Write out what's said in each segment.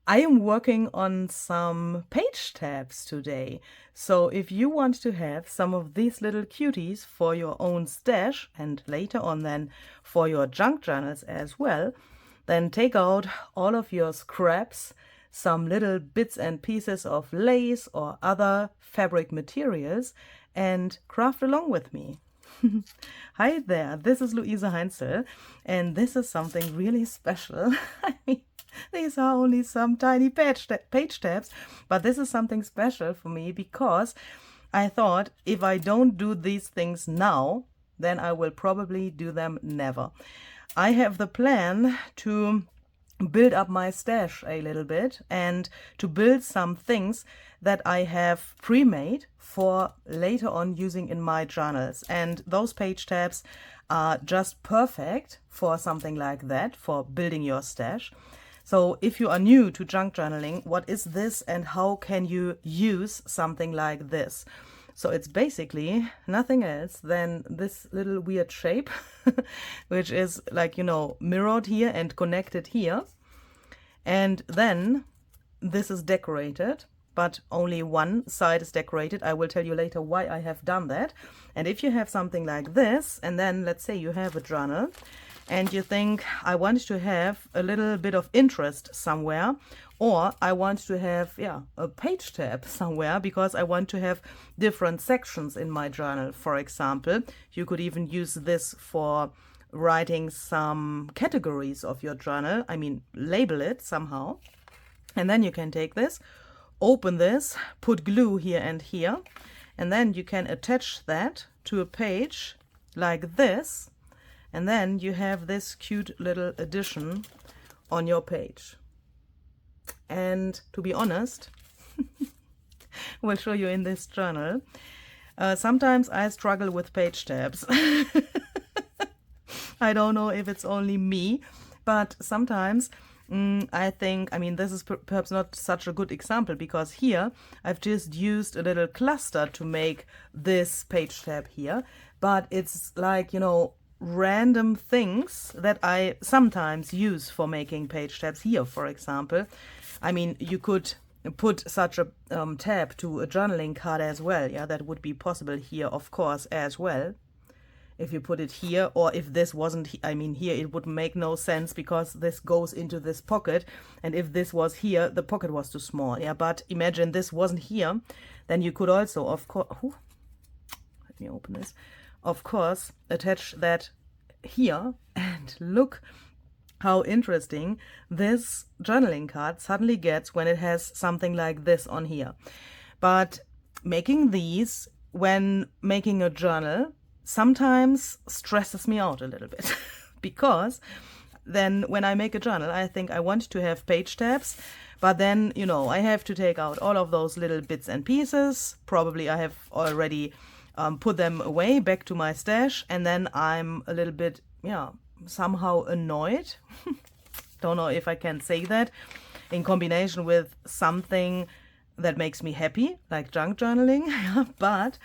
I am working on some page tabs today. So if you want to have some of these little cuties for your own stash and later on then for your junk journals as well, then take out all of your scraps, some little bits and pieces of lace or other fabric materials, and craft along with me. Hi there, this is Luise Heinzel, and this is something really special. I mean, these are only some tiny page tabs, but this is something special for me because I thought if I don't do these things now, then I will probably do them never. I have the plan to build up my stash a little bit and to build some things that I have pre-made for later on using in my journals. And those page tabs are just perfect for something like that, for building your stash. So if you are new to junk journaling, what is this and how can you use something like this? So it's basically nothing else than this little weird shape, which is like, mirrored here and connected here. And then this is decorated, but only one side is decorated. I will tell you later why I have done that. And if you have something like this, and then let's say you have a journal, and you think, I want to have a little bit of interest somewhere, or I want to have, a page tab somewhere because I want to have different sections in my journal. For example, you could even use this for writing some categories of your journal. I mean, label it somehow. And then you can take this, open this, put glue here and here, and then you can attach that to a page like this. And then you have this cute little addition on your page. And to be honest, we'll show you in this journal, sometimes I struggle with page tabs. I don't know if it's only me, but sometimes I think, this is perhaps not such a good example because here I've just used a little cluster to make this page tab here, but it's like, random things that I sometimes use for making page tabs here, for example. You could put such a tab to a journaling card as well. Yeah, that would be possible here, of course, as well. If you put it here, or if this wasn't, here it would make no sense because this goes into this pocket. And if this was here, the pocket was too small. Yeah, but imagine this wasn't here, then you could also, of course, let me open this. Of course, attach that here and look how interesting this journaling card suddenly gets when it has something like this on here. But making these when making a journal sometimes stresses me out a little bit because then when I make a journal, I think I want to have page tabs, but then, I have to take out all of those little bits and pieces. Probably I have already put them away back to my stash, and then I'm a little bit, somehow annoyed. Don't know if I can say that, in combination with something that makes me happy, like junk journaling. But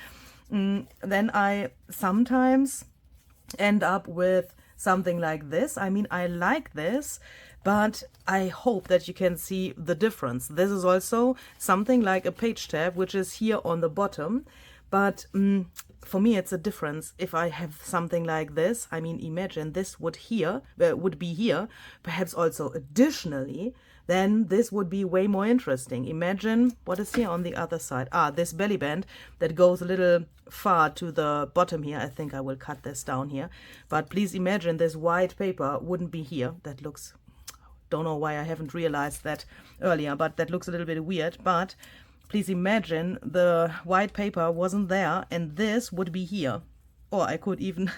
then I sometimes end up with something like this. I like this, but I hope that you can see the difference. This is also something like a page tab, which is here on the bottom. But for me, it's a difference if I have something like this. Imagine this would be here, perhaps also additionally, then this would be way more interesting. Imagine what is here on the other side. This belly band that goes a little far to the bottom here. I think I will cut this down here. But please imagine this white paper wouldn't be here. That looks, don't know why I haven't realized that earlier, but that looks a little bit weird. But please imagine the white paper wasn't there and this would be here. Or I could even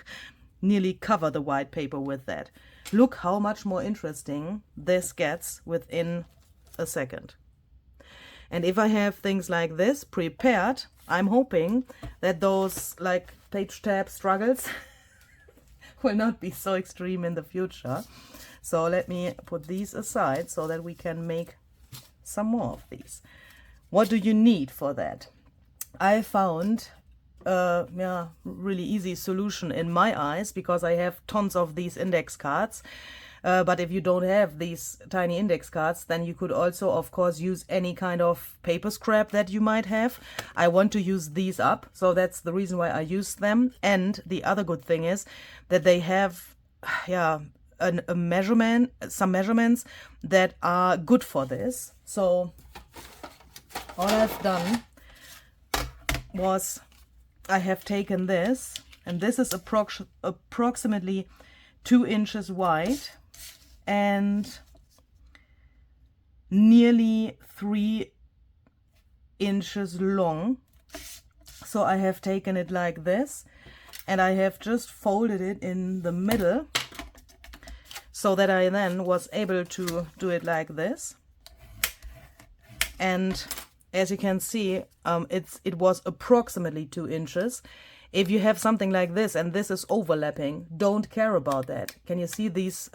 nearly cover the white paper with that. Look how much more interesting this gets within a second. And if I have things like this prepared, I'm hoping that those like page tab struggles will not be so extreme in the future. So let me put these aside so that we can make some more of these. What do you need for that? I found really easy solution in my eyes because I have tons of these index cards. But if you don't have these tiny index cards, then you could also, of course, use any kind of paper scrap that you might have. I want to use these up, so that's the reason why I use them. And the other good thing is that they have, yeah, some measurements that are good for this. So all I've done was I have taken this, and this is approximately 2 inches wide and nearly 3 inches long. So I have taken it like this, and I have just folded it in the middle so that I then was able to do it like this. And as you can see, it was approximately 2 inches. If you have something like this and this is overlapping, don't care about that. Can you see these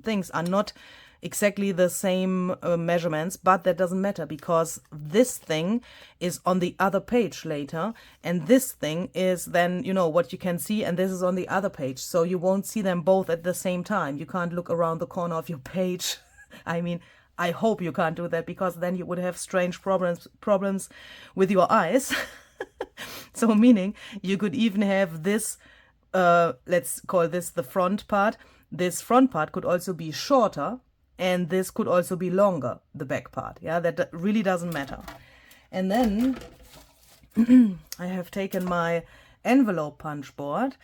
things are not exactly the same measurements, but that doesn't matter because this thing is on the other page later, and this thing is then, you know, what you can see, and this is on the other page, so you won't see them both at the same time. You can't look around the corner of your page. I mean, I hope you can't do that, because then you would have strange problems with your eyes. So meaning you could even have this, let's call this the front part. This front part could also be shorter, and this could also be longer, the back part. Yeah, that really doesn't matter. And then I have taken my envelope punch board.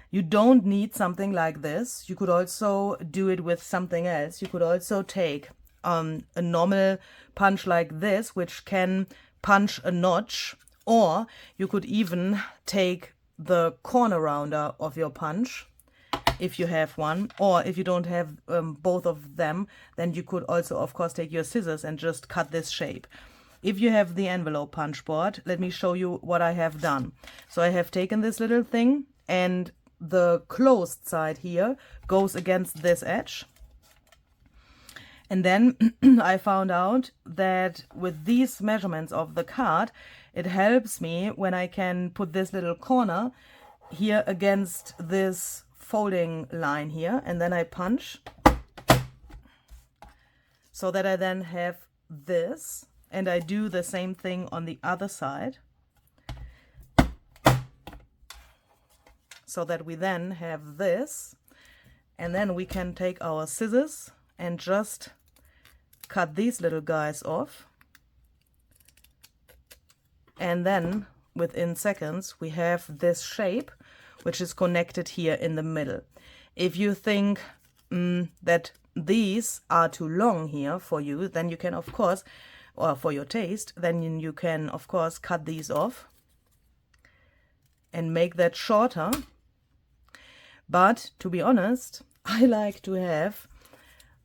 You don't need something like this. You could also do it with something else. You could also take a normal punch like this, which can punch a notch, or you could even take the corner rounder of your punch, if you have one, or if you don't have both of them, then you could also, of course, take your scissors and just cut this shape. If you have the envelope punch board, let me show you what I have done. So I have taken this little thing, and the closed side here goes against this edge. And then I found out that with these measurements of the card, it helps me when I can put this little corner here against this folding line here, and then I punch so that I then have this, and I do the same thing on the other side so that we then have this, and then we can take our scissors and just cut these little guys off, and then within seconds we have this shape which is connected here in the middle. If you think that these are too long here for you, then you can, of course, or for your taste, then you can, of course, cut these off and make that shorter. But to be honest, I like to have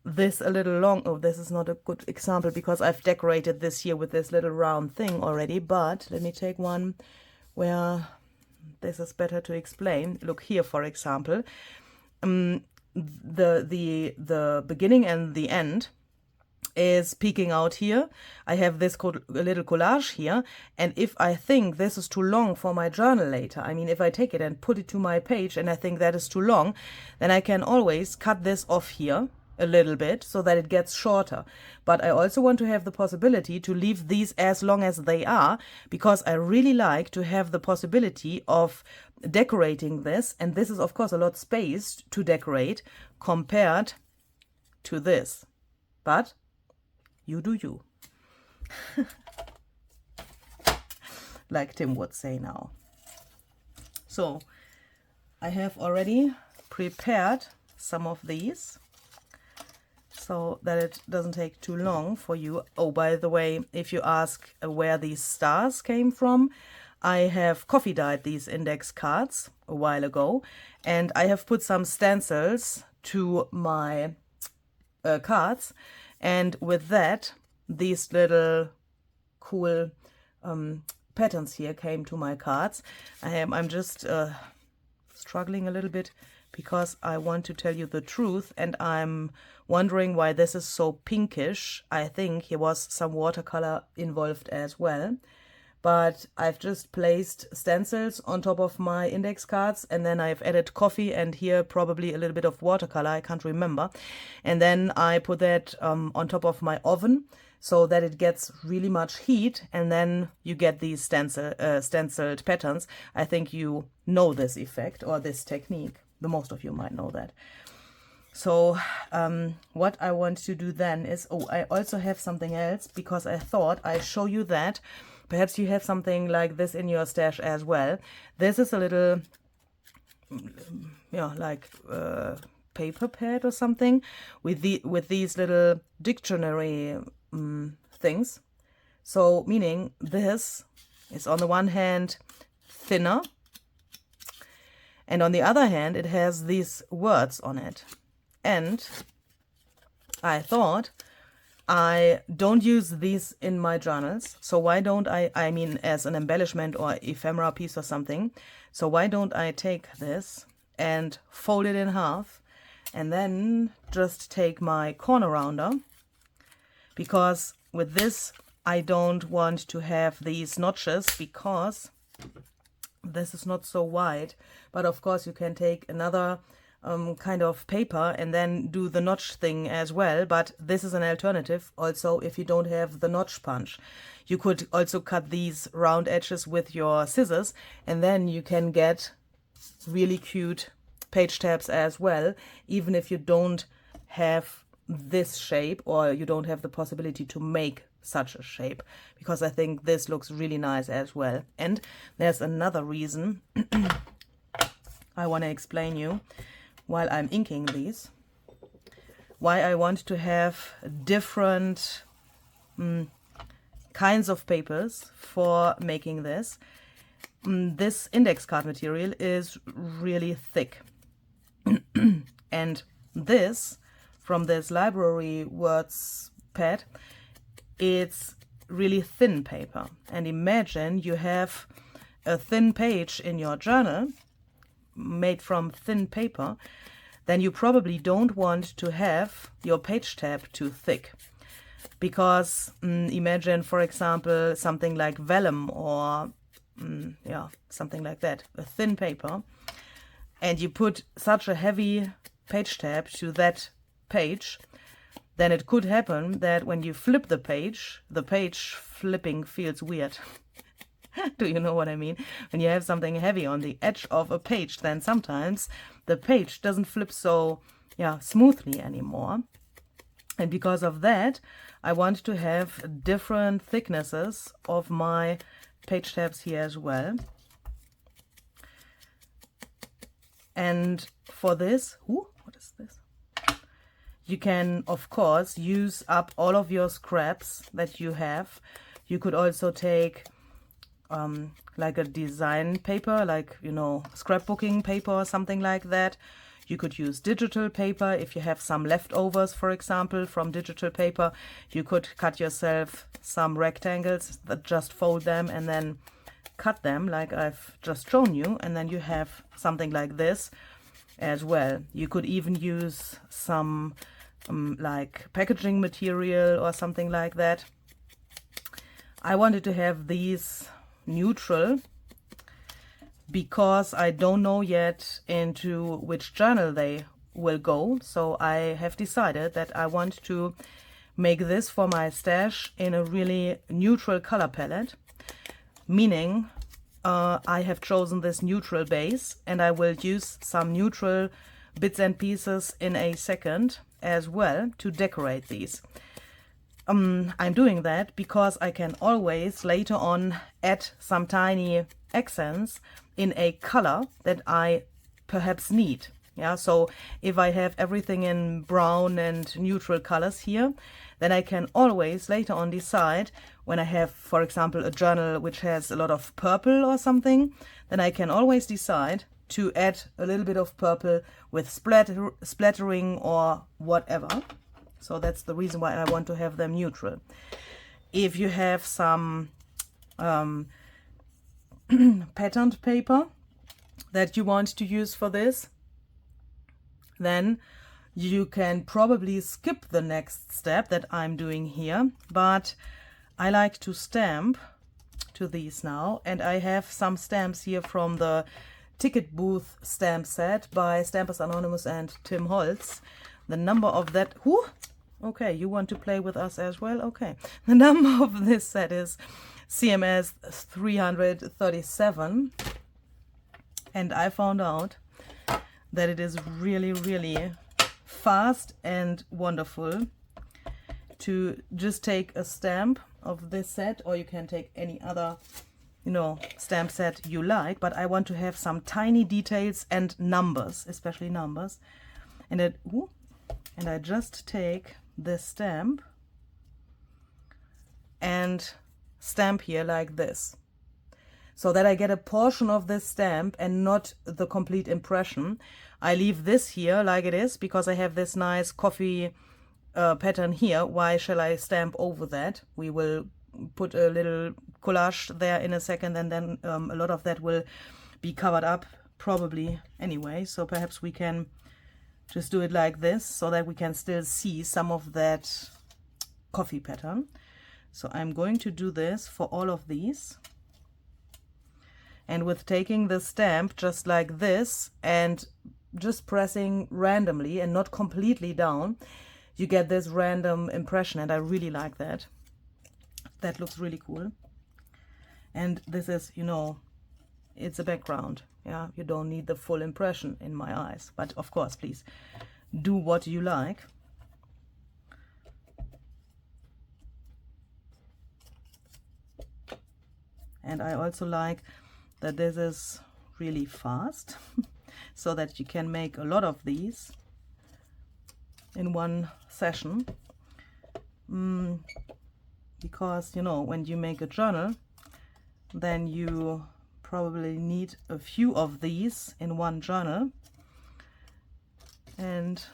this a little long. Oh, this is not a good example because I've decorated this here with this little round thing already, but let me take one where this is better to explain. Look here, for example, the beginning and the end is peeking out here. I have this little collage here, and if I think this is too long for my journal later, I mean, if I take it and put it to my page and I think that is too long, then I can always cut this off here a little bit so that it gets shorter. But I also want to have the possibility to leave these as long as they are, because I really like to have the possibility of decorating this, and this is of course a lot spaced to decorate compared to this. But you do you. Like Tim would say now. So I have already prepared some of these so that it doesn't take too long for you. Oh, by the way, if you ask where these stars came from, I have coffee dyed these index cards a while ago, and I have put some stencils to my cards, and with that these little cool patterns here came to my cards. I'm just struggling a little bit because I want to tell you the truth, and I'm wondering why this is so pinkish. I think here was some watercolor involved as well, but I've just placed stencils on top of my index cards, and then I've added coffee and here probably a little bit of watercolor, I can't remember. And then I put that on top of my oven so that it gets really much heat, and then you get these stenciled patterns. I think you know this effect or this technique. The most of you might know that. So what I want to do then is, I also have something else, because I thought I'd show you that. Perhaps you have something like this in your stash as well. This is a little, like paper pad or something with these little dictionary things. So meaning this is on the one hand thinner, and on the other hand it has these words on it. And I thought, I don't use these in my journals, so why don't I mean as an embellishment or ephemera piece or something, so why don't I take this and fold it in half and then just take my corner rounder, because with this I don't want to have these notches, because this is not so wide. But of course you can take another kind of paper and then do the notch thing as well, but this is an alternative also if you don't have the notch punch. You could also cut these round edges with your scissors, and then you can get really cute page tabs as well, even if you don't have this shape or you don't have the possibility to make such a shape, because I think this looks really nice as well. And there's another reason I want to explain you while I'm inking these, why I want to have different kinds of papers for making this. This index card material is really thick. And this, from this library words pad, it's really thin paper. And imagine you have a thin page in your journal made from thin paper, then you probably don't want to have your page tab too thick, because imagine, for example, something like vellum or something like that, a thin paper, and you put such a heavy page tab to that page, then it could happen that when you flip the page flipping feels weird. Do you know what I mean? When you have something heavy on the edge of a page, then sometimes the page doesn't flip so smoothly anymore. And because of that, I want to have different thicknesses of my page tabs here as well. And for this, what is this? You can, of course, use up all of your scraps that you have. You could also take like a design paper, like, scrapbooking paper or something like that. You could use digital paper if you have some leftovers, for example, from digital paper. You could cut yourself some rectangles, that just fold them and then cut them like I've just shown you, and then you have something like this as well. You could even use some like packaging material or something like that. I wanted to have these neutral because I don't know yet into which journal they will go, so I have decided that I want to make this for my stash in a really neutral color palette, meaning I have chosen this neutral base, and I will use some neutral bits and pieces in a second as well to decorate these. I'm doing that because I can always later on add some tiny accents in a color that I perhaps need. So if I have everything in brown and neutral colors here, then I can always later on decide, when I have, for example, a journal which has a lot of purple or something, then I can always decide to add a little bit of purple with splattering or whatever. So that's the reason why I want to have them neutral. If you have some patterned paper that you want to use for this, then you can probably skip the next step that I'm doing here. But I like to stamp to these now, and I have some stamps here from the ticket booth stamp set by Stampers Anonymous and Tim Holtz. The number of that, whoo, okay, you want to play with us as well? Okay. The number of this set is CMS 337, and I found out that it is really, really fast and wonderful to just take a stamp of this set, or you can take any other, you know, stamp set you like, but I want to have some tiny details and numbers, especially numbers. And I just take this stamp and stamp here like this, so that I get a portion of this stamp and not the complete impression. I leave this here like it is because I have this nice coffee pattern here. Why shall I stamp over that? We will put a little collage there in a second, and then a lot of that will be covered up probably anyway, so perhaps we can just do it like this so that we can still see some of that coffee pattern. So I'm going to do this for all of these, and with taking the stamp just like this and just pressing randomly and not completely down, you get this random impression, and I really like that. That looks really cool. And this is, you know, it's a background. Yeah, you don't need the full impression in my eyes, but of course, please do what you like. And I also like that this is really fast so that you can make a lot of these in one session. Because, you know, when you make a journal, then you probably need a few of these in one journal, and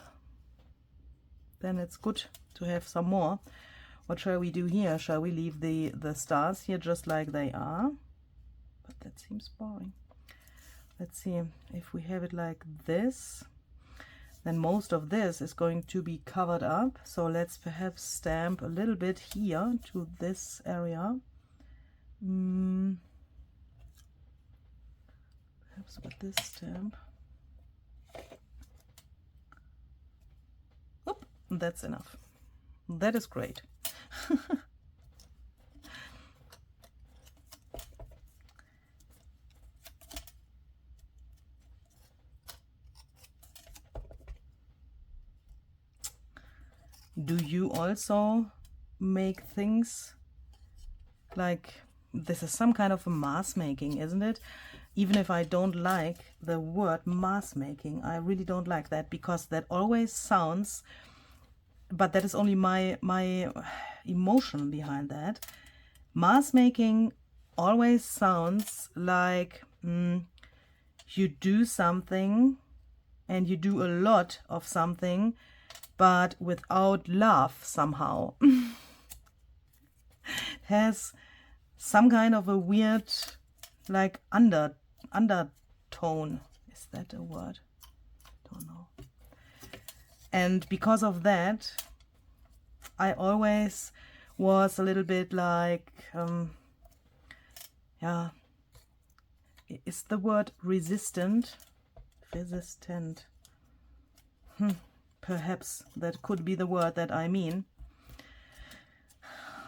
then it's good to have some more. What shall we do here? Shall we leave the stars here just like they are? But that seems boring. Let's see, if we have it like this, then most of this is going to be covered up. So let's perhaps stamp a little bit here to this area. Perhaps with this stamp. Oop, that's enough. That is great. Do you also make things like this? Is some kind of a mask making, isn't it? Even if I don't like the word mask making, I really don't like that, because that always sounds, but that is only my emotion behind that. Mask making always sounds like you do something and you do a lot of something, but without love somehow. It has some kind of a weird, like, undertone. Is that a word? Don't know. And because of that, I always was a little bit like, yeah, is the word resistant? Resistant. Perhaps that could be the word that I mean.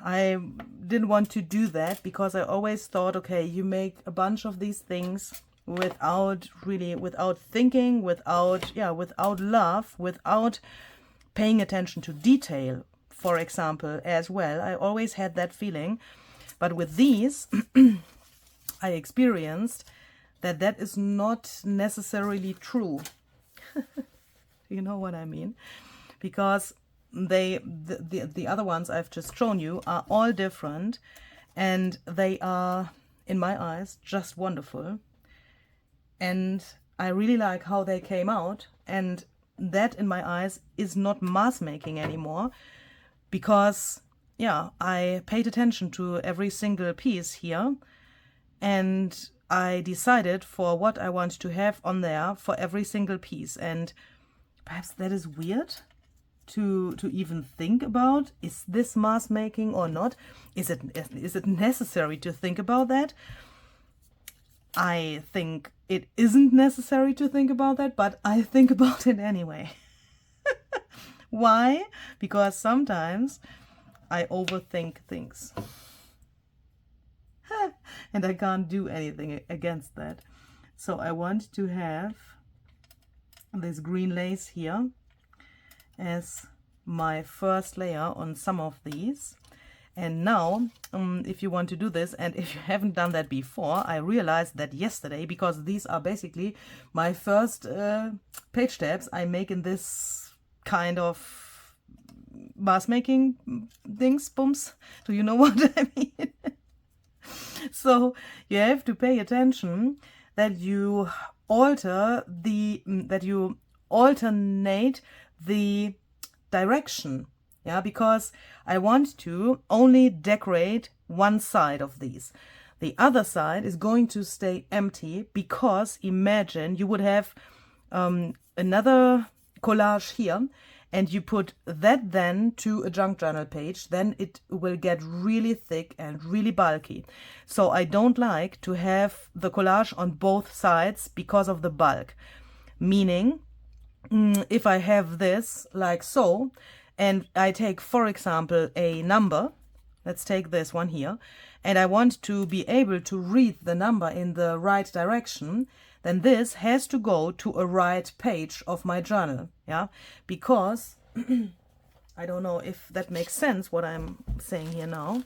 I didn't want to do that because I always thought, okay, you make a bunch of these things without thinking, without love, without paying attention to detail, for example, as well. I always had that feeling. But with these, I experienced that is not necessarily true. You know what I mean? Because the other ones I've just shown you are all different, and they are, in my eyes, just wonderful. And I really like how they came out, and that, in my eyes, is not mask making anymore, because, yeah, I paid attention to every single piece here, and I decided for what I want to have on there for every single piece. And perhaps that is weird to even think about, is this mask making or not? Is it necessary to think about that? I think it isn't necessary to think about that, but I think about it anyway. Why? Because sometimes I overthink things. And I can't do anything against that. So I want to have this green lace here as my first layer on some of these. And now, if you want to do this, and if you haven't done that before, I realized that yesterday, because these are basically my first page tabs I make in this kind of mask making things, booms. Do you know what I mean? So you have to pay attention that you alternate the direction. Yeah, because I want to only decorate one side of these. The other side is going to stay empty, because imagine you would have another collage here, and you put that then to a junk journal page, then it will get really thick and really bulky. So I don't like to have the collage on both sides because of the bulk. Meaning, if I have this like so, and I take, for example, a number, let's take this one here, and I want to be able to read the number in the right direction, then this has to go to a right page of my journal, yeah? Because, I don't know if that makes sense, what I'm saying here now.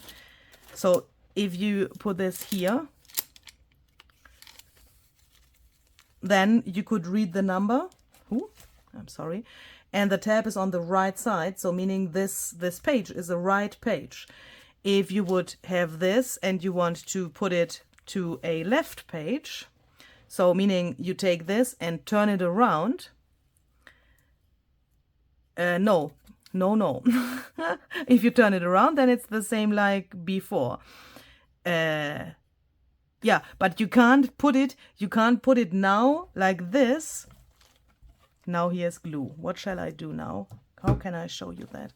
So, if you put this here, then you could read the number, I'm sorry, and the tab is on the right side, so meaning this page is a right page. If you would have this and you want to put it to a left page, so meaning you take this and turn it around, no. If you turn it around, then it's the same like before. Yeah, but you can't put it now like this. Now here's glue. What shall I do now? How can I show you that?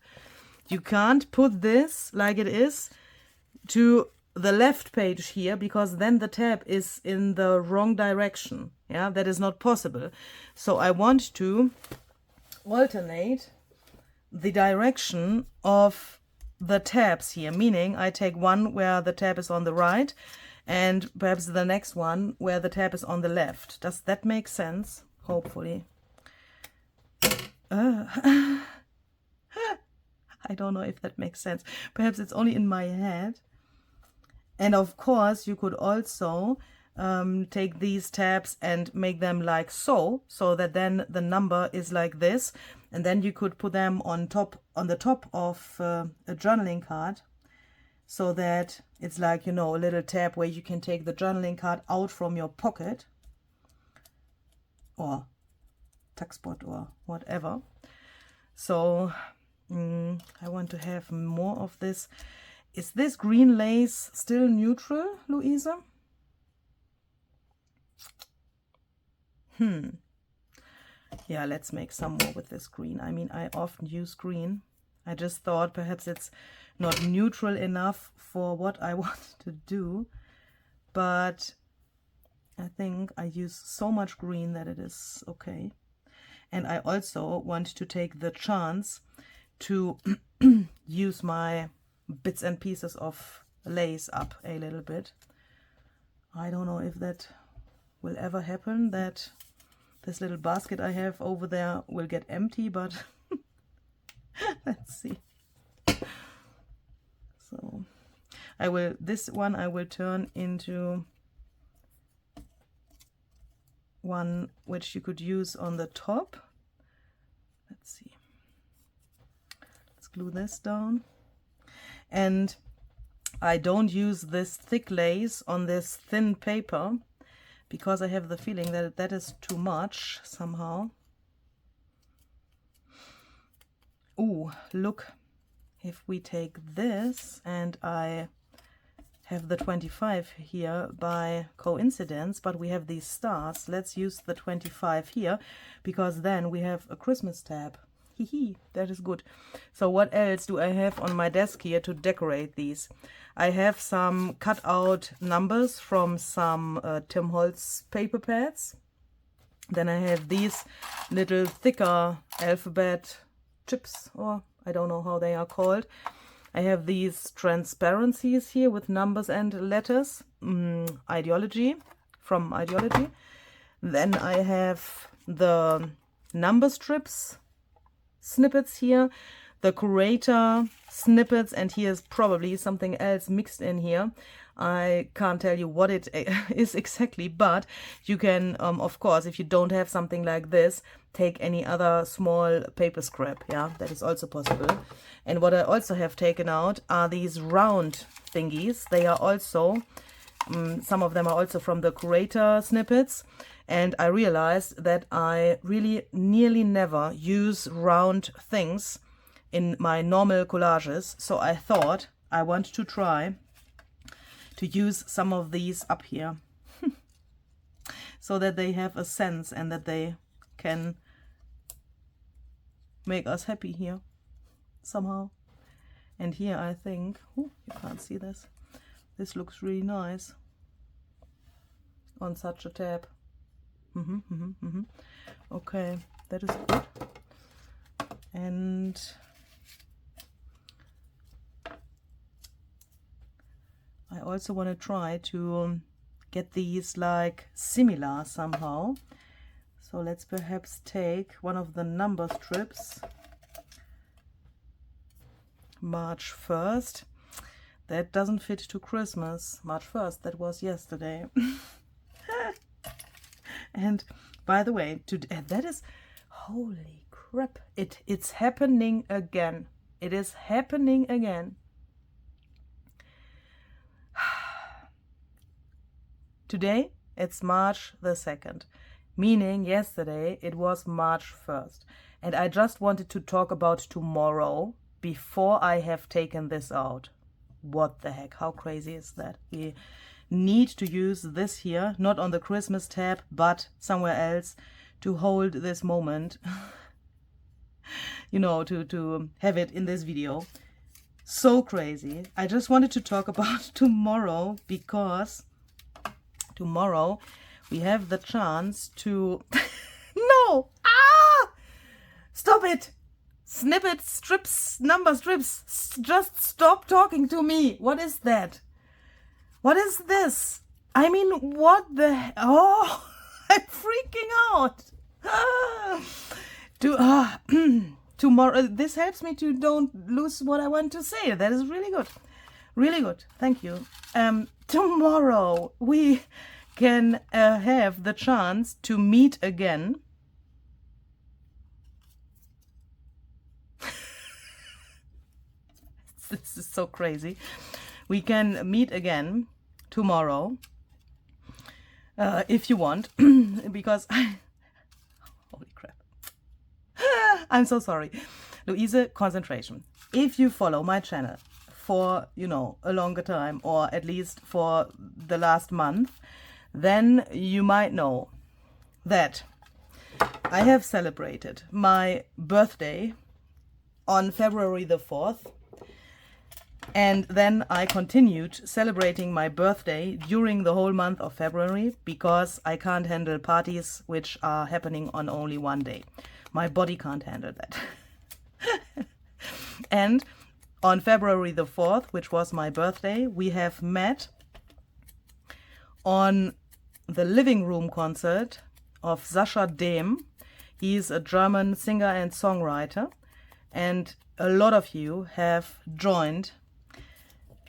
You can't put this like it is to the left page here, because then the tab is in the wrong direction. Yeah, that is not possible. So I want to alternate the direction of the tabs here, meaning I take one where the tab is on the right and perhaps the next one where the tab is on the left. Does that make sense? Hopefully. I don't know if that makes sense. Perhaps it's only in my head. And of course, you could also take these tabs and make them like so that then the number is like this. And then you could put them on the top of a journaling card, so that it's like, you know, a little tab where you can take the journaling card out from your pocket or tuck spot or whatever. So I want to have more of this. Is this green lace still neutral, Louisa? Yeah, let's make some more with this green. I mean, I often use green. I just thought perhaps it's not neutral enough for what I want to do. But I think I use so much green that it is okay. And I also want to take the chance to use my bits and pieces of lace up a little bit. I don't know if that will ever happen, that this little basket I have over there will get empty, but let's see. So this one I will turn into one which you could use on the top. Let's see. Let's glue this down. And I don't use this thick lace on this thin paper, because I have the feeling that that is too much somehow. Ooh, look, if we take this and I have the 25 here by coincidence, but we have these stars. Let's use the 25 here, because then we have a Christmas tab That is good. So what else do I have on my desk here to decorate these? I have some cut out numbers from some Tim Holtz paper pads. Then I have these little thicker alphabet chips, or I don't know how they are called. I have these transparencies here with numbers and letters, ideology, from ideology. Then I have the number strips snippets here, the curator snippets, and here's probably something else mixed in here. I can't tell you what it is exactly, but you can, of course, if you don't have something like this, take any other small paper scrap. Yeah, that is also possible. And what I also have taken out are these round thingies. They are also, some of them are also from the curator snippets. And I realized that I really nearly never use round things in my normal collages. So I thought I want to try to use some of these up here so that they have a sense and that they can make us happy here somehow. And here I think, you can't see this. This looks really nice on such a tab. Okay, that is good. And I also want to try to get these like similar somehow. So let's perhaps take one of the number strips. March 1st. That doesn't fit to Christmas. March 1st, that was yesterday. And by the way, that is, holy crap, it's happening again. It is happening again. Today, it's March the 2nd, meaning yesterday it was March 1st. And I just wanted to talk about tomorrow before I have taken this out. What the heck? How crazy is that? We need to use this here, not on the Christmas tab, but somewhere else to hold this moment. You know, to have it in this video. So crazy. I just wanted to talk about tomorrow because tomorrow we have the chance to... No! Ah! Stop it! Snippet, strips, number strips. Just stop talking to me. What is that? What is this? I mean, what the... Oh, I'm freaking out. Tomorrow, this helps me to don't lose what I want to say. That is really good. Really good. Thank you. Tomorrow we can have the chance to meet again. This is so crazy. We can meet again tomorrow if you want, because holy crap. I'm so sorry. Louise, concentration. If you follow my channel for, you know, a longer time, or at least for the last month, then you might know that I have celebrated my birthday on February the 4th. And then I continued celebrating my birthday during the whole month of February because I can't handle parties which are happening on only one day. My body can't handle that. And on February the 4th, which was my birthday, we have met on the living room concert of SASCHA DEHM. He's a German singer and songwriter, and a lot of you have joined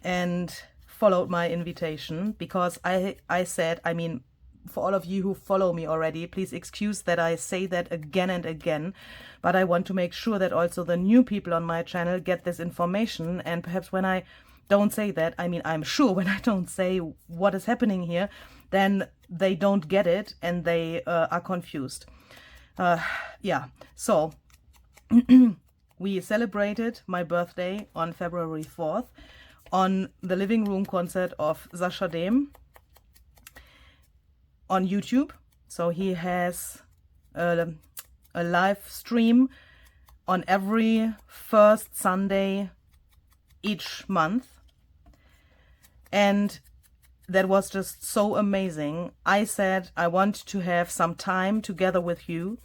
and followed my invitation because I said, I mean, for all of you who follow me already, please excuse that I say that again and again, but I want to make sure that also the new people on my channel get this information. And perhaps when I don't say that, I mean, I'm sure when I don't say what is happening here, then they don't get it and they are confused. Yeah, so we celebrated my birthday on February 4th on the living room concert of SASCHA DEHM on YouTube. So he has a live stream on every first Sunday each month. And that was just so amazing. I said I want to have some time together with you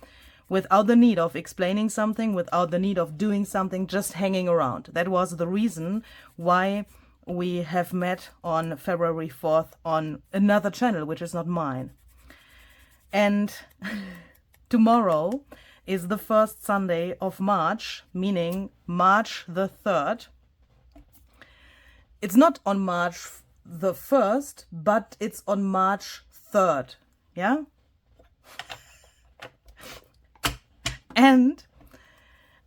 without the need of explaining something, without the need of doing something, just hanging around. That was the reason why we have met on February 4th on another channel, which is not mine. And tomorrow is the first Sunday of March, meaning March the 3rd. It's not on March the 1st, but it's on March 3rd, yeah? And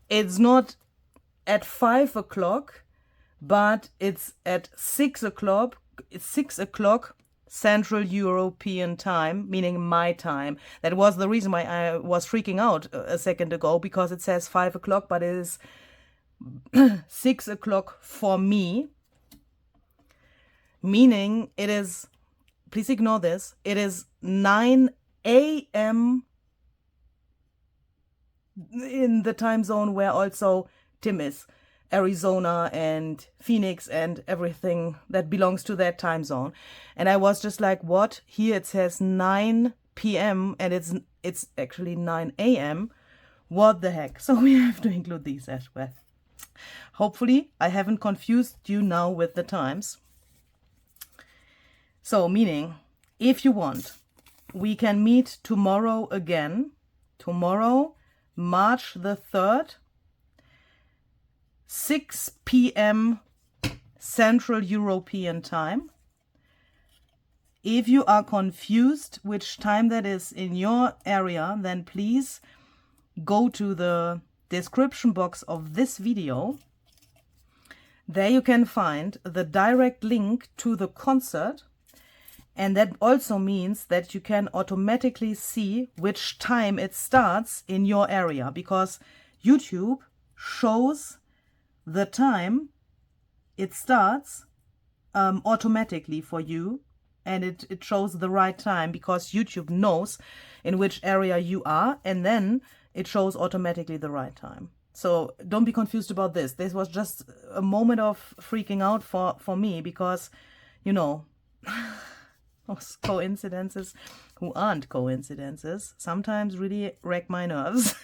it's not at 5 o'clock, but it's at 6 o'clock. It's 6 o'clock Central European time, meaning my time. That was the reason why I was freaking out a second ago, because it says 5 o'clock, but it is 6 o'clock for me. Meaning it is, please ignore this, it is 9 a.m. in the time zone where also Tim is, Arizona and Phoenix and everything that belongs to that time zone. And I was just like, what? Here it says 9 p.m. and it's actually 9 a.m. What the heck? So we have to include these as well. Hopefully I haven't confused you now with the times. So, meaning, if you want, we can meet tomorrow again. Tomorrow, March the 3rd, 6 p.m. Central European time. If you are confused which time that is in your area, then please go to the description box of this video. There you can find the direct link to the concert. And that also means that you can automatically see which time it starts in your area, because YouTube shows the time it starts automatically for you, and it shows the right time because YouTube knows in which area you are, and then it shows automatically the right time. So don't be confused about this. This was just a moment of freaking out for me because, you know, those coincidences who aren't coincidences sometimes really wreck my nerves.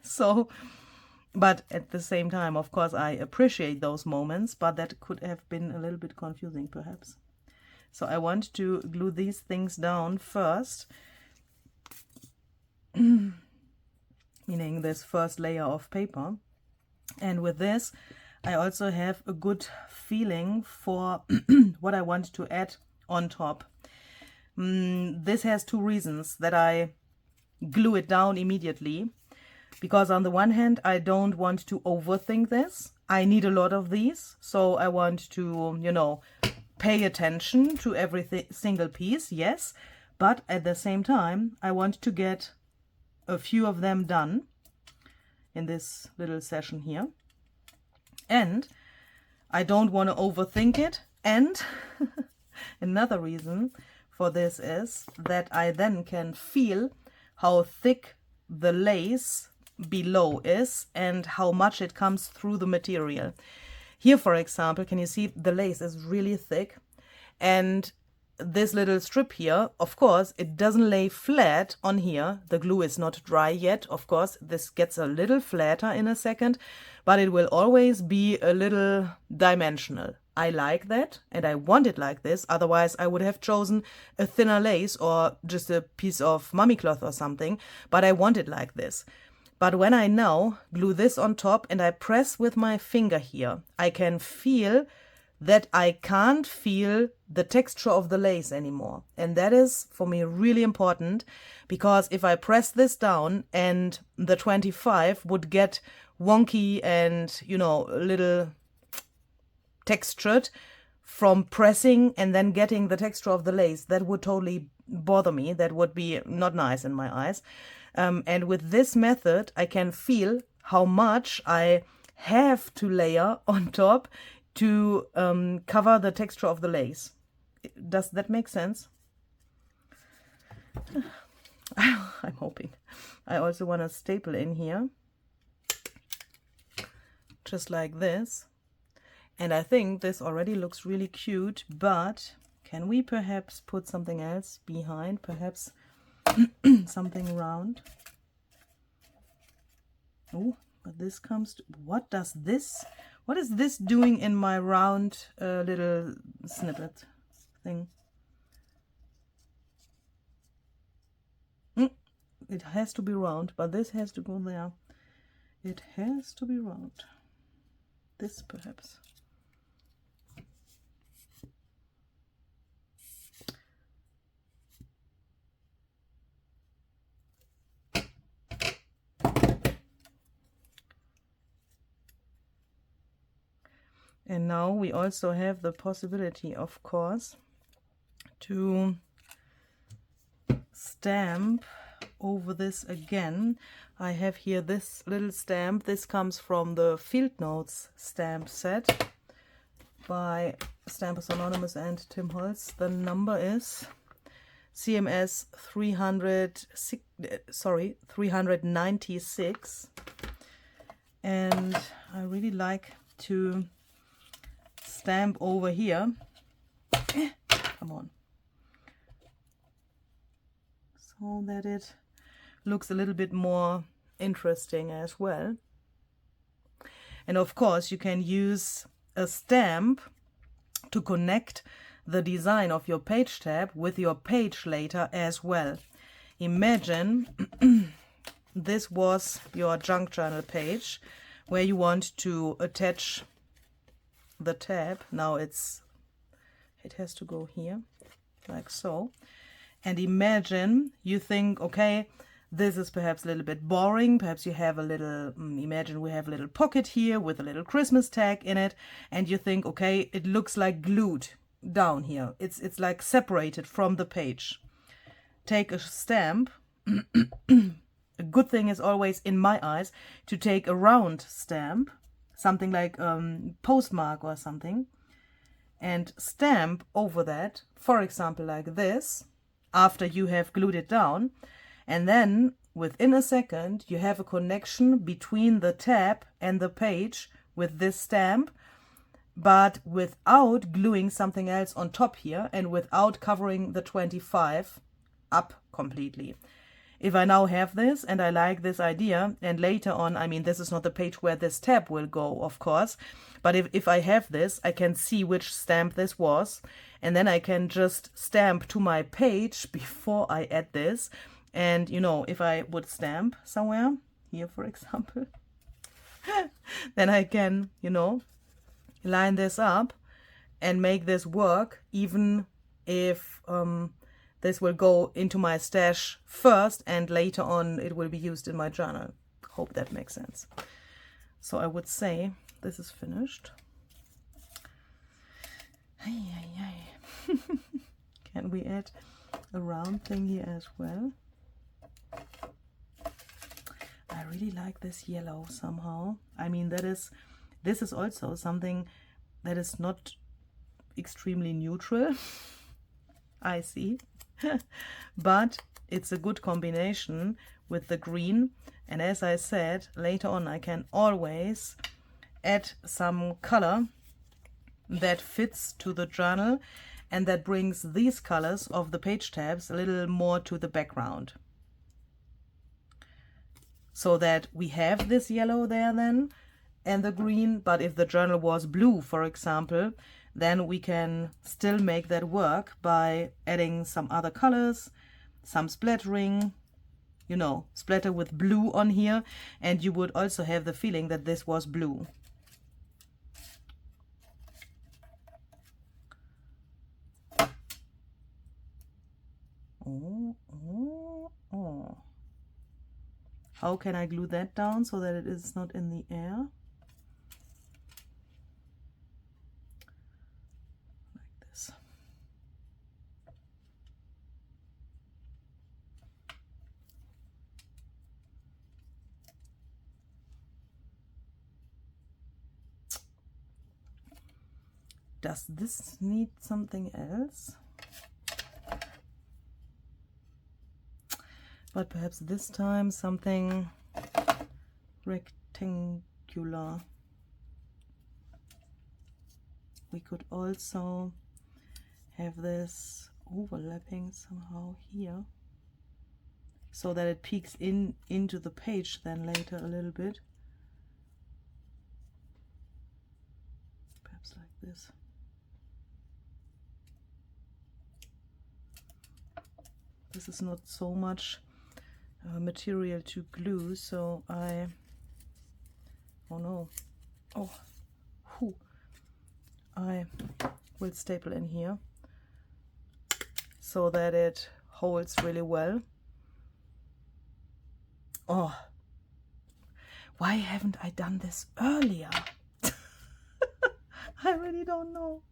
So, but at the same time, of course, I appreciate those moments, but that could have been a little bit confusing perhaps. So I want to glue these things down first, meaning this first layer of paper. And with this, I also have a good feeling for what I want to add on top. This has two reasons that I glue it down immediately. Because on the one hand, I don't want to overthink this. I need a lot of these. So I want to, you know, pay attention to every single piece, yes. But at the same time, I want to get a few of them done in this little session here. And I don't want to overthink it. And another reason for this is that I then can feel how thick the lace below is and how much it comes through the material. Here, for example, can you see the lace is really thick? And this little strip here, of course, it doesn't lay flat on here. The glue is not dry yet. Of course, this gets a little flatter in a second, but it will always be a little dimensional. I like that and I want it like this. Otherwise, I would have chosen a thinner lace or just a piece of mummy cloth or something, but I want it like this. But when I now glue this on top and I press with my finger here, I can feel that I can't feel the texture of the lace anymore. And that is for me really important, because if I press this down and the 25 would get wonky and, you know, a little textured from pressing and then getting the texture of the lace, that would totally bother me. That would be not nice in my eyes. And with this method, I can feel how much I have to layer on top to cover the texture of the lace. Does that make sense? I'm hoping. I also want to staple in here just like this. And I think this already looks really cute, but can we perhaps put something else behind? Perhaps something round. Oh, but this comes to, what is this doing in my round little snippet thing? It has to be round, but this has to go there. It has to be round. This perhaps. And now we also have the possibility, of course, to stamp over this again. I have here this little stamp. This comes from the Field Notes stamp set by Stampers Anonymous and Tim Holtz. The number is CMS 396, and I really like to stamp over here. Come on. So that it looks a little bit more interesting as well. And of course you can use a stamp to connect the design of your page tab with your page later as well. Imagine this was your junk journal page where you want to attach the tab. Now it has to go here like so. And imagine you think, okay, this is perhaps a little bit boring. Perhaps you have a little, imagine we have a little pocket here with a little Christmas tag in it. And you think, okay, it looks like glued down here. It's like separated from the page. Take a stamp. A good thing is always, in my eyes, to take a round stamp, something like postmark or something, and stamp over that, for example, like this, after you have glued it down. And then within a second you have a connection between the tab and the page with this stamp, but without gluing something else on top here and without covering the 25 up completely. If I now have this and I like this idea, and later on, I mean, this is not the page where this tab will go, of course, but if I have this, I can see which stamp this was, and then I can just stamp to my page before I add this. And, you know, if I would stamp somewhere, here for example, then I can, you know, line this up and make this work, even if this will go into my stash first and later on it will be used in my journal. Hope that makes sense. So I would say this is finished. Can we add a round thing here as well? I really like this yellow somehow. I mean, this is also something that is not extremely neutral, I see, but it's a good combination with the green. And as I said, later on I can always add some color that fits to the journal and that brings these colors of the page tabs a little more to the background. So that we have this yellow there then and the green, but if the journal was blue, for example, then we can still make that work by adding some other colors, some splattering, you know, splatter with blue on here, and you would also have the feeling that this was blue. Oh. How can I glue that down so that it is not in the air? Like this. Does this need something else? But perhaps this time something rectangular. we could also have this overlapping somehow here, so that it peeks into the page then later a little bit. Perhaps like this. This is not so much material to glue, so I, oh no, oh, whew. I will staple in here so that it holds really well. Oh, why haven't I done this earlier? I really don't know.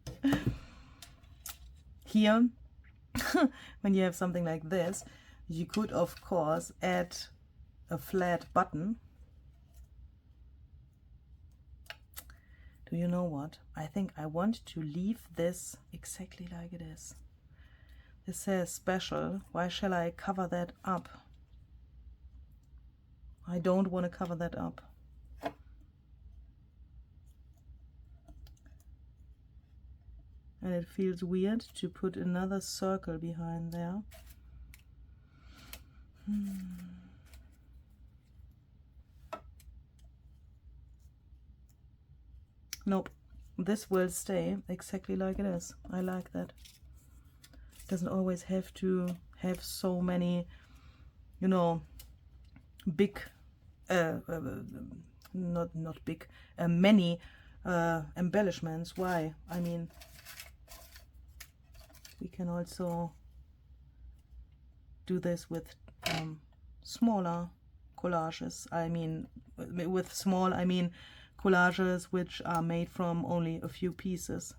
Here, when you have something like this, you could of course add a flat button. Do you know what? I think I want to leave this exactly like it is. This says special. Why shall I cover that up? I don't want to cover that up. And it feels weird to put another circle behind there. Nope, this will stay exactly like it is. I like that. It doesn't always have to have so many, you know, big, not big, many embellishments. Why? I mean, we can also do this with smaller collages. I mean, with small, I mean collages which are made from only a few pieces.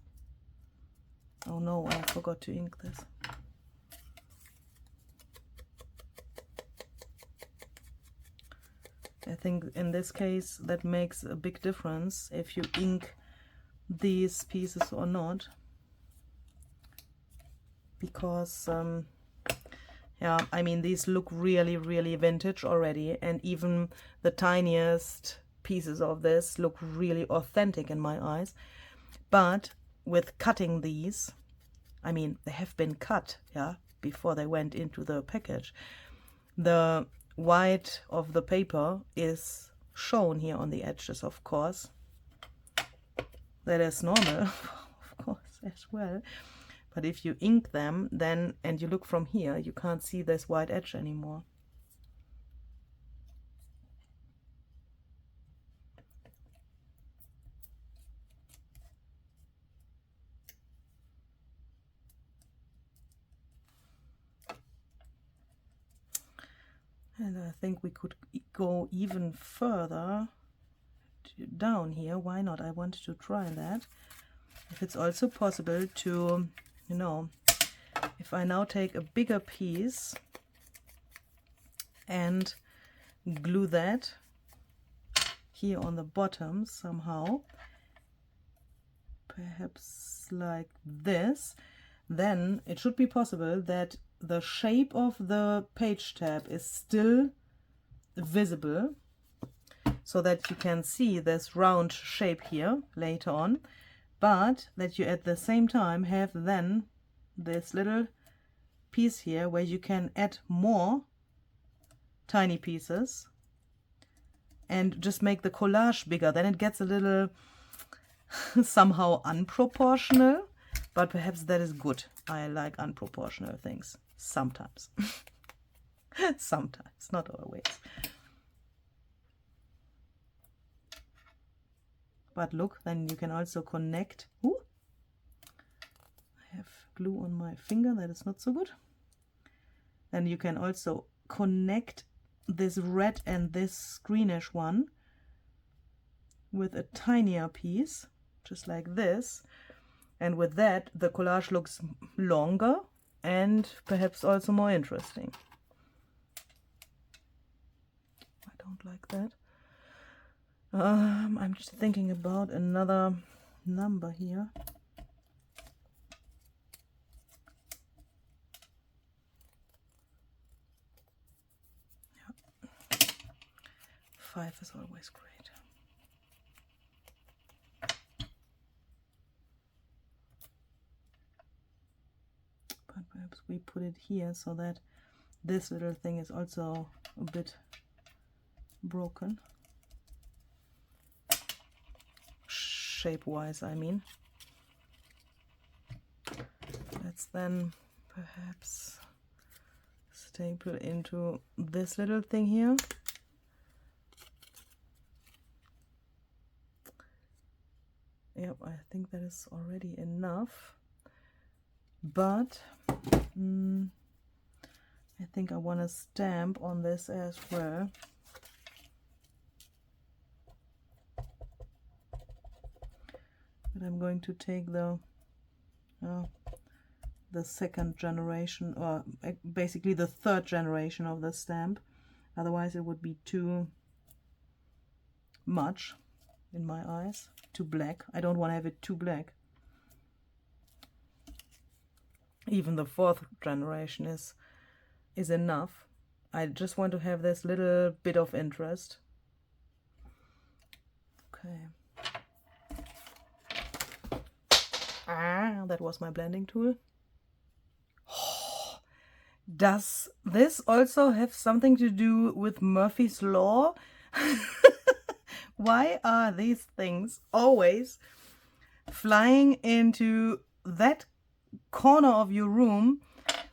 Oh no, I forgot to ink this. I think in this case that makes a big difference if you ink these pieces or not, because yeah, I mean, these look really, really vintage already, and even the tiniest pieces of this look really authentic in my eyes. But with cutting these, I mean, they have been cut, yeah, before they went into the package. The white of the paper is shown here on the edges, of course. That is normal, of course, as well. But if you ink them, then, and you look from here, you can't see this white edge anymore. And I think we could go even further down here. Why not? I want to try that. If it's also possible to, you know, if I now take a bigger piece and glue that here on the bottom somehow, perhaps like this, then it should be possible that the shape of the page tab is still visible, so that you can see this round shape here later on, but that you at the same time have then this little piece here where you can add more tiny pieces and just make the collage bigger. Then it gets a little somehow unproportional, but perhaps that is good. I like unproportional things sometimes. Sometimes, not always. But look, then you can also connect. Ooh, I have glue on my finger, that is not so good. Then you can also connect this red and this greenish one with a tinier piece, just like this. And with that, the collage looks longer and perhaps also more interesting. I don't like that. I'm just thinking about another number here. Yeah. 5 is always great. perhaps we put it here so that this little thing is also a bit broken. Shape-wise, I mean. Let's then perhaps staple into this little thing here. Yep, I think that is already enough. But I think I want to stamp on this as well. But I'm going to take the second generation, or basically the third generation of the stamp. Otherwise it would be too much in my eyes, too black. I don't want to have it too black. Even the fourth generation is enough. I just want to have this little bit of interest. Okay. That was my blending tool. Oh, does this also have something to do with Murphy's Law? Why are these things always flying into that corner of your room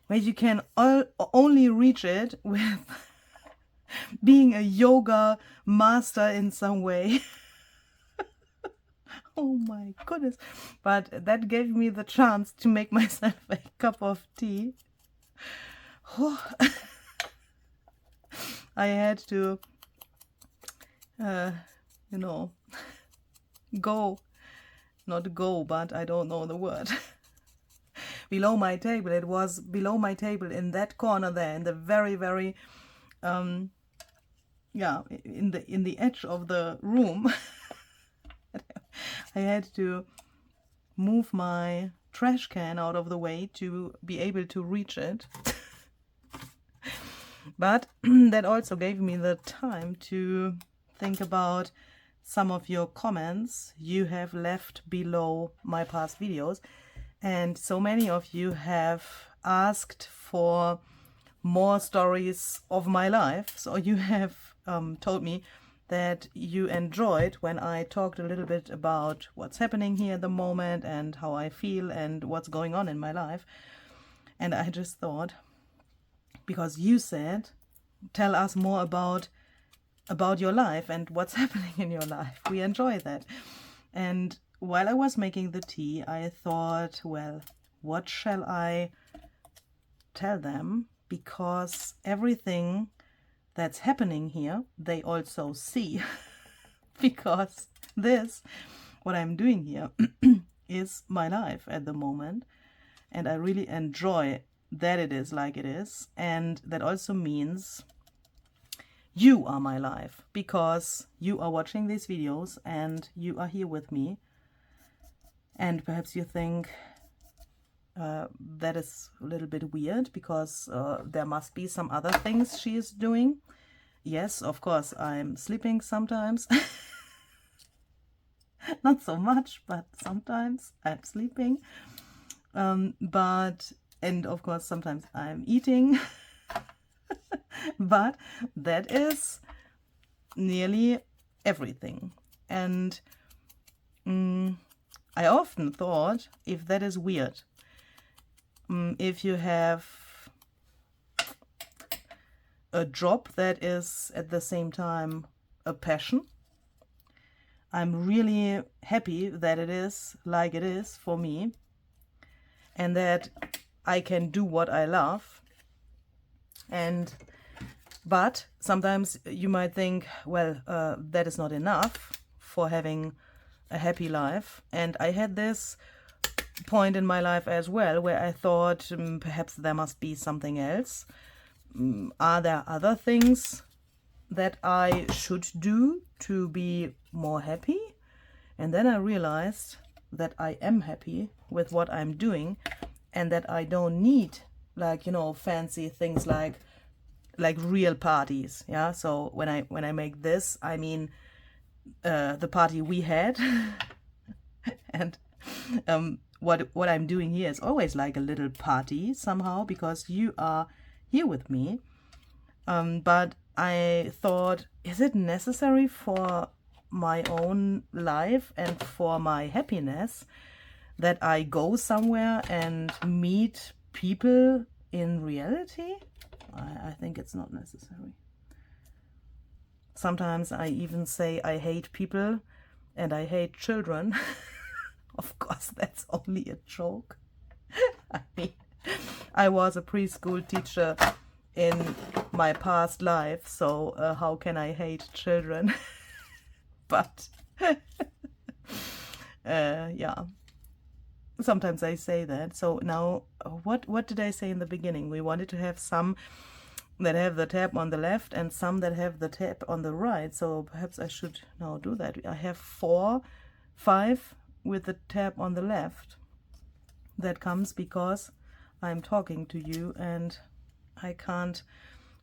where you can only reach it with being a yoga master in some way? Oh my goodness. But that gave me the chance to make myself a cup of tea. Oh. I had to, you know, not go, but I don't know the word. Below my table. It was below my table in that corner there, in the very, very, yeah, in the edge of the room. I had to move my trash can out of the way to be able to reach it. But that also gave me the time to think about some of your comments you have left below my past videos. And so many of you have asked for more stories of my life. So you have told me that you enjoyed when I talked a little bit about what's happening here at the moment and how I feel and what's going on in my life. And I just thought, because you said, tell us more about your life and what's happening in your life. We enjoy that. And while I was making the tea, I thought, well, what shall I tell them? Because everything that's happening here, they also see. Because this, what I'm doing here, is my life at the moment. And I really enjoy that it is like it is. And that also means you are my life, because you are watching these videos and you are here with me. And perhaps you think that is a little bit weird, because there must be some other things she is doing. Yes, of course, I'm sleeping sometimes. Not so much, but sometimes I'm sleeping. And of course, sometimes I'm eating. But that is nearly everything. And I often thought, if that is weird, if you have a job that is at the same time a passion, I'm really happy that it is like it is for me, and that I can do what I love. But sometimes you might think, well, that is not enough for having a happy life. And I had this point in my life as well where I thought perhaps there must be something else. Are there other things that I should do to be more happy? And then I realized that I am happy with what I'm doing, and that I don't need, like, you know, fancy things like real parties. Yeah, so when I make this, I mean the party we had and what I'm doing here is always like a little party somehow, because you are here with me. But I thought, is it necessary for my own life and for my happiness that I go somewhere and meet people in reality? I think it's not necessary. Sometimes I even say I hate people and I hate children. Of course, that's only a joke. I mean, I was a preschool teacher in my past life, so how can I hate children? But yeah, sometimes I say that. So now, what did I say in the beginning? We wanted to have some that have the tab on the left and some that have the tab on the right. So perhaps I should now do that. I have 5 with the tab on the left. That comes because I'm talking to you and I can't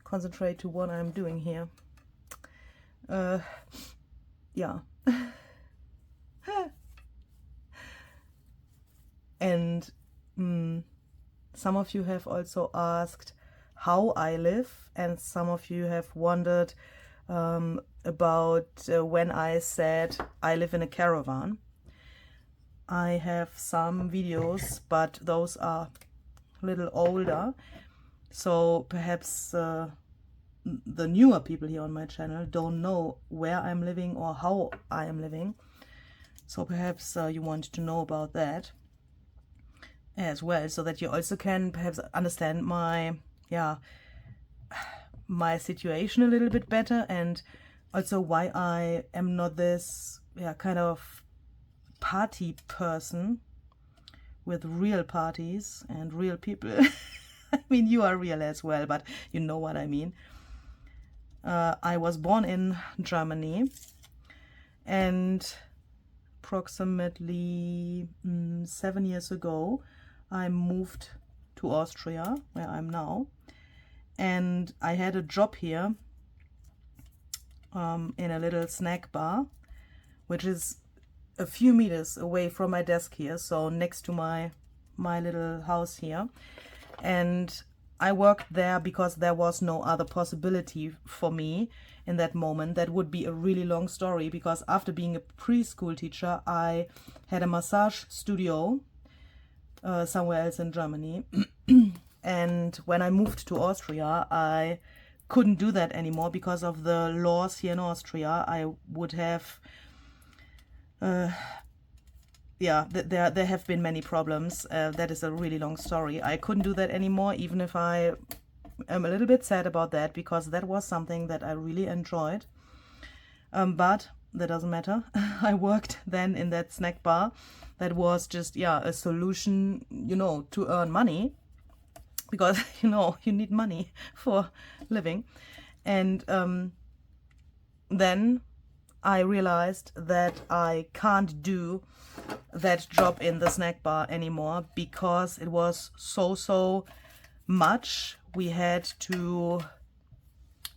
concentrate to what I'm doing here. Yeah. And some of you have also asked how I live, and some of you have wondered about when I said I live in a caravan. I have some videos, but those are a little older, so perhaps the newer people here on my channel don't know where I'm living or how I am living. So perhaps you want to know about that as well, so that you also can perhaps understand my situation a little bit better, and also why I am not this kind of party person with real parties and real people. I mean, you are real as well, but you know what I mean. I was born in Germany, and approximately 7 years ago I moved to Austria, where I'm now, and I had a job here in a little snack bar, which is a few meters away from my desk here, so next to my little house here. And I worked there because there was no other possibility for me in that moment. That would be a really long story, because after being a preschool teacher, I had a massage studio somewhere else in Germany. And when I moved to Austria, I couldn't do that anymore because of the laws here in Austria. I would have there have been many problems. That is a really long story. I couldn't do that anymore, even if I am a little bit sad about that, because that was something that I really enjoyed. But that doesn't matter. I worked then in that snack bar. That was just a solution, to earn money, because you need money for living. And then I realized that I can't do that job in the snack bar anymore, because it was so much. We had to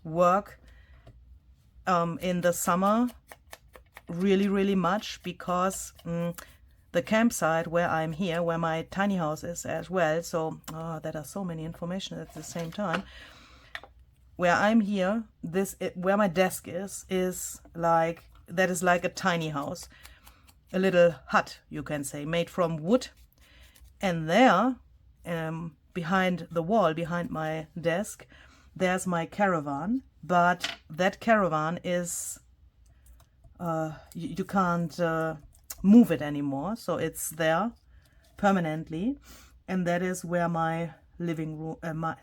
work in the summer really much, because the campsite where I'm here, where my tiny house is as well, so there are so many information at the same time. Where I'm here, where my desk is like, that is like a tiny house, a little hut, you can say, made from wood. And there, behind the wall, behind my desk, there's my caravan. But that caravan is, you can't move it anymore, so it's there permanently. And that is where my living room, my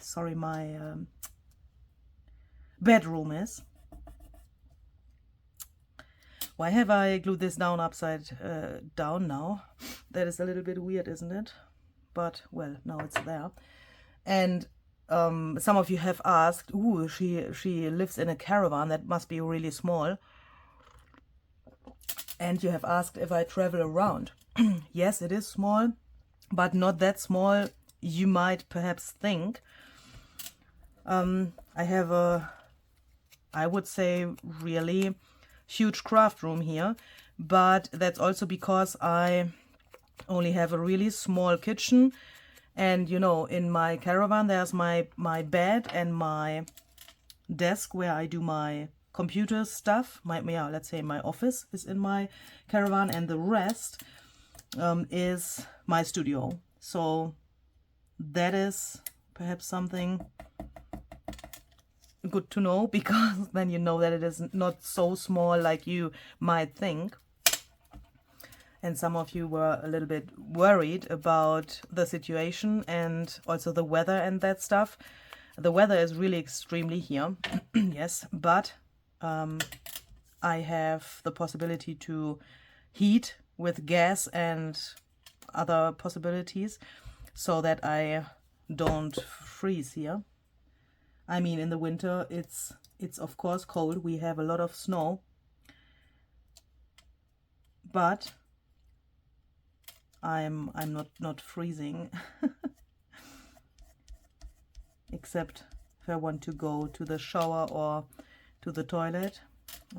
bedroom is. Why have I glued this down upside down now? That is a little bit weird, isn't it? But, well, now it's there. And some of you have asked, ooh, she lives in a caravan, that must be really small. And you have asked if I travel around. Yes, it is small, but not that small you might perhaps think. I have a, I would say, really huge craft room here, but that's also because I only have a really small kitchen. And you know, in my caravan there's my bed and my desk where I do my computer stuff. Yeah, let's say my office is in my caravan, and the rest is my studio. So that is perhaps something good to know, because then you know that it is not so small like you might think. And some of you were a little bit worried about the situation and also the weather and that stuff. The weather is really extremely here, yes, but I have the possibility to heat with gas and other possibilities so that I don't freeze here. I mean, in the winter it's of course cold. We have a lot of snow, but I'm not freezing except if I want to go to the shower or to the toilet.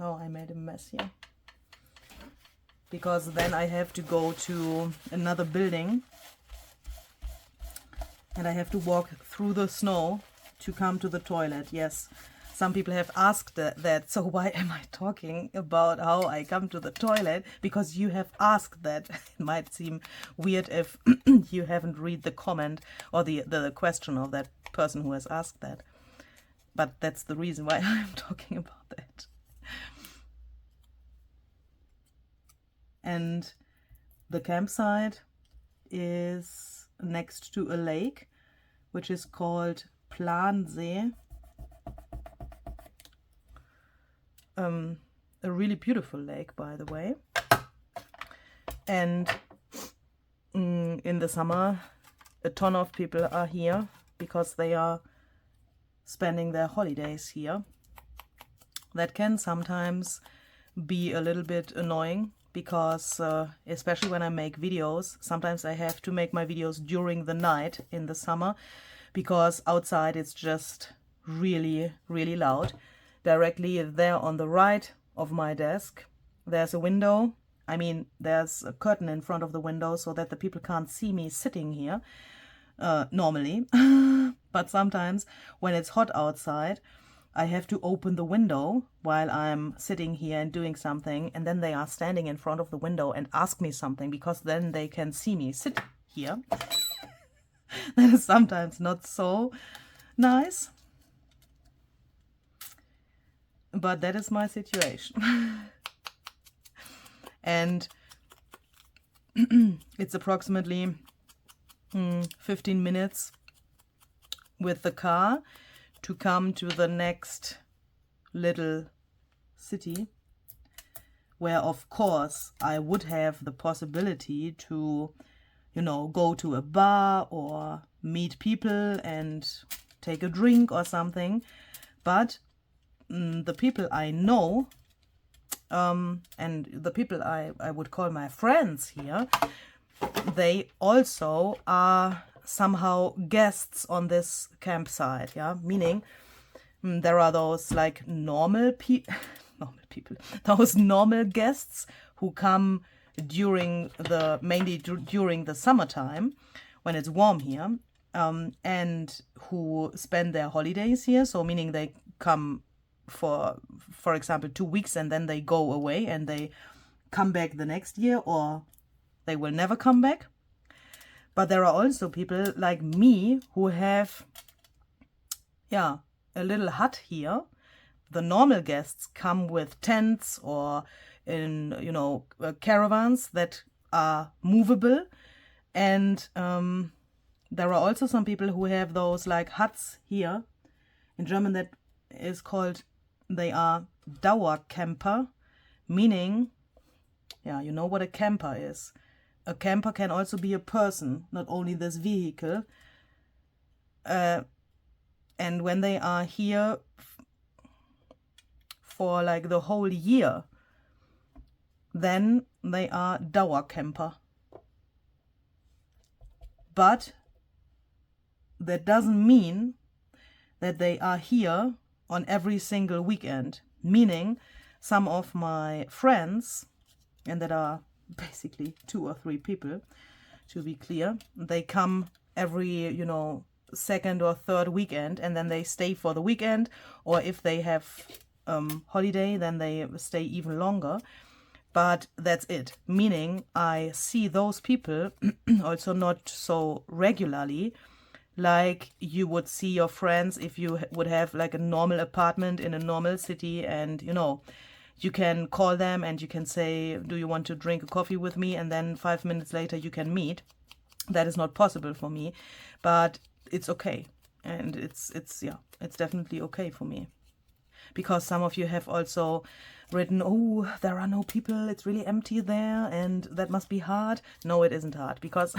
Oh, I made a mess here, because then I have to go to another building and I have to walk through the snow to come to the toilet. Yes, some people have asked that, so why am I talking about how I come to the toilet? Because you have asked that. It might seem weird if you haven't read the comment or the question of that person who has asked that. But that's the reason why I'm talking about that. And the campsite is next to a lake, which is called Plansee. A really beautiful lake, by the way. And in the summer, a ton of people are here because they are spending their holidays here. That can sometimes be a little bit annoying, because especially when I make videos, sometimes I have to make my videos during the night in the summer, because outside it's just really, really loud. Directly there on the right of my desk, there's a window. I mean, there's a curtain in front of the window so that the people can't see me sitting here normally. But sometimes when it's hot outside, I have to open the window while I'm sitting here and doing something, and then they are standing in front of the window and ask me something, because then they can see me sit here. That is sometimes not so nice. But that is my situation. And it's approximately 15 minutes with the car to come to the next little city, where of course I would have the possibility to, you know, go to a bar or meet people and take a drink or something. But the people I know, and the people I would call my friends here, they also are somehow guests on this campsite, yeah, meaning there are those like normal people, those normal guests who come mainly during the summertime when it's warm here, and who spend their holidays here. So meaning they come for example 2 weeks and then they go away and they come back the next year, or they will never come back. But there are also people like me who have, yeah, a little hut here. The normal guests come with tents or in, you know, caravans that are movable. And there are also some people who have those like huts here. In German that is called, they are Dauercamper, meaning, yeah, you know what a camper is. A camper can also be a person, not only this vehicle. And when they are here for like the whole year, then they are Dauercamper. But that doesn't mean that they are here on every single weekend. Meaning some of my friends, and that are basically 2 or 3 people, to be clear. They come every, you know, second or third weekend, and then they stay for the weekend, or if they have holiday, then they stay even longer. But that's it, meaning I see those people also not so regularly like you would see your friends if you would have like a normal apartment in a normal city, and you know, you can call them and you can say, do you want to drink a coffee with me, and then 5 minutes later you can meet. That is not possible for me, but it's okay, and it's definitely okay for me. Because some of you have also written, oh, there are no people, it's really empty there, and that must be hard. No, it isn't hard, because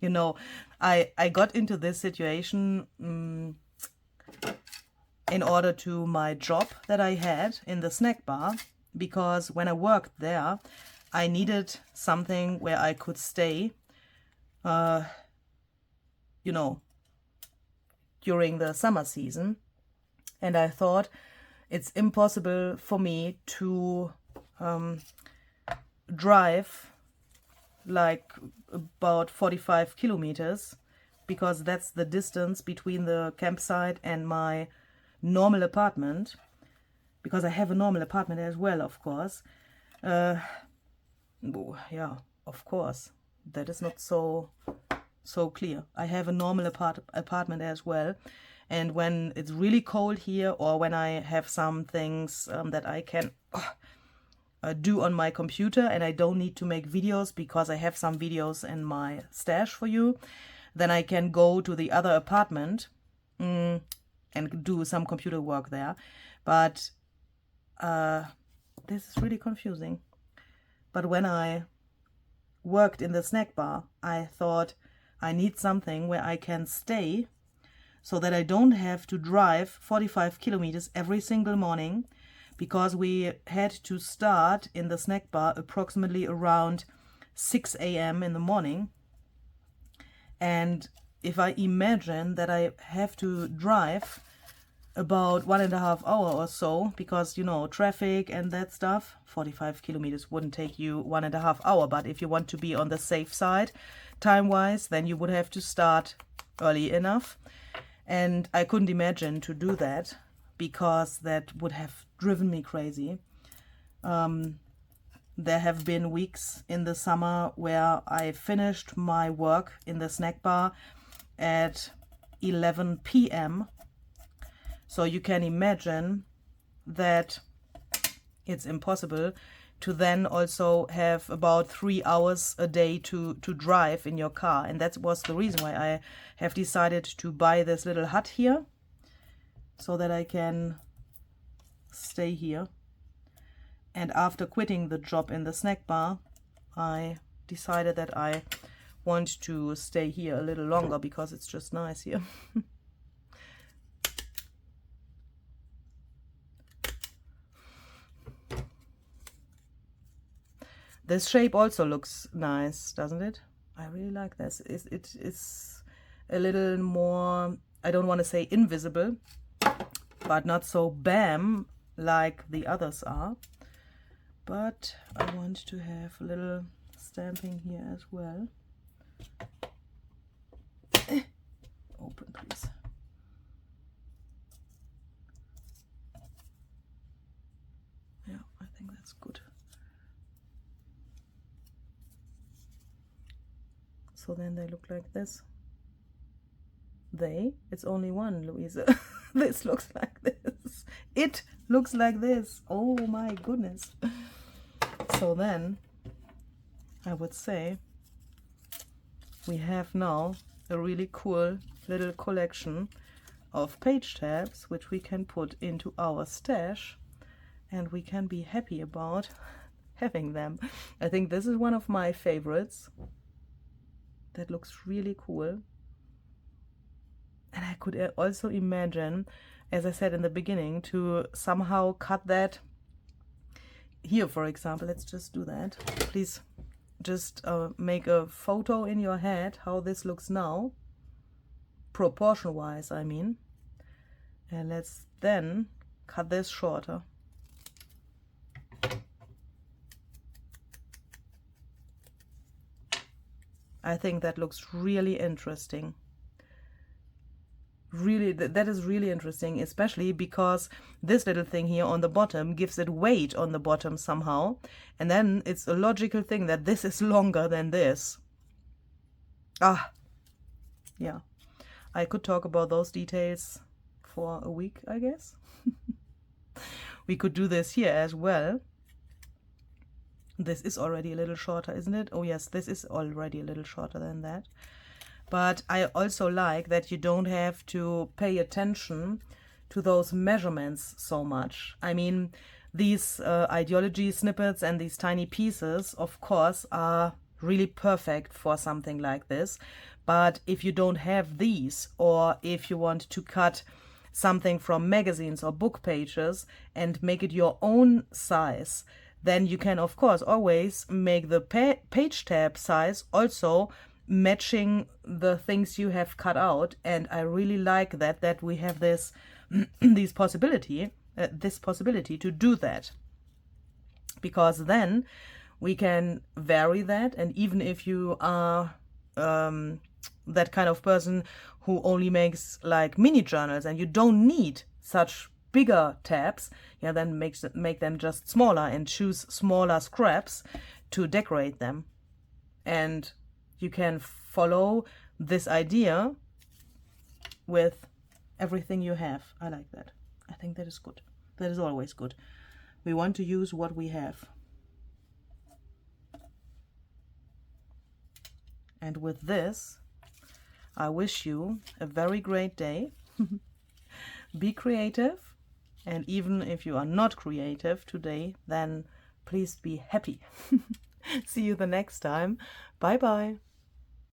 you know, I got into this situation in order to my job that I had in the snack bar, because when I worked there, I needed something where I could stay, you know, during the summer season. And I thought it's impossible for me to drive like about 45 kilometers, because that's the distance between the campsite and my normal apartment, because I have a normal apartment as well, of course. Yeah, of course, that is not so clear. I have a normal apartment as well. And when it's really cold here, or when I have some things that I can do on my computer and I don't need to make videos because I have some videos in my stash for you, then I can go to the other apartment and do some computer work there. But this is really confusing. But when I worked in the snack bar, I thought I need something where I can stay, so that I don't have to drive 45 kilometers every single morning, because we had to start in the snack bar approximately around 6 a.m. in the morning. And if I imagine that I have to drive about 1.5 hours or so, because, you know, traffic and that stuff, 45 kilometers wouldn't take you 1.5 hours. But if you want to be on the safe side time-wise, then you would have to start early enough. And I couldn't imagine to do that, because that would have driven me crazy. There have been weeks in the summer where I finished my work in the snack bar at 11 p.m. So you can imagine that it's impossible to then also have about 3 hours a day to drive in your car. And that was the reason why I have decided to buy this little hut here, so that I can stay here. And after quitting the job in the snack bar, I decided that I want to stay here a little longer, because it's just nice here. This shape also looks nice, doesn't it? I really like this. It's a little more, I don't want to say invisible, but not so bam like the others are. But I want to have a little stamping here as well. Open, please. Yeah, I think that's good. So then they look like this. It's only one, Louisa. This looks like this. It looks like this. Oh my goodness. So then I would say we have now a really cool little collection of page tabs, which we can put into our stash, and we can be happy about having them. I think this is one of my favorites. That looks really cool. And I could also imagine, as I said in the beginning, to somehow cut that here, for example. Let's just do that. Please just make a photo in your head how this looks now, proportion wise, I mean. And let's then cut this shorter. I think that looks really interesting. Really, that is really interesting, especially because this little thing here on the bottom gives it weight on the bottom somehow, and then it's a logical thing that this is longer than this. Yeah, I could talk about those details for a week, I guess. We could do this here as well. This is already a little shorter, isn't it? Oh yes, this is already a little shorter than that. But I also like that you don't have to pay attention to those measurements so much. I mean, these ideology snippets and these tiny pieces, of course, are really perfect for something like this. But if you don't have these, or if you want to cut something from magazines or book pages and make it your own size, then you can, of course, always make the page tab size also matching the things you have cut out. And I really like that we have this this possibility to do that, because then we can vary that. And even if you are that kind of person who only makes like mini journals and you don't need such bigger tabs, yeah, then make them just smaller and choose smaller scraps to decorate them. And you can follow this idea with everything you have. I like that. I think that is good. That is always good. We want to use what we have. And with this, I wish you a very great day. Be creative. And even if you are not creative today, then please be happy. See you the next time. Bye bye.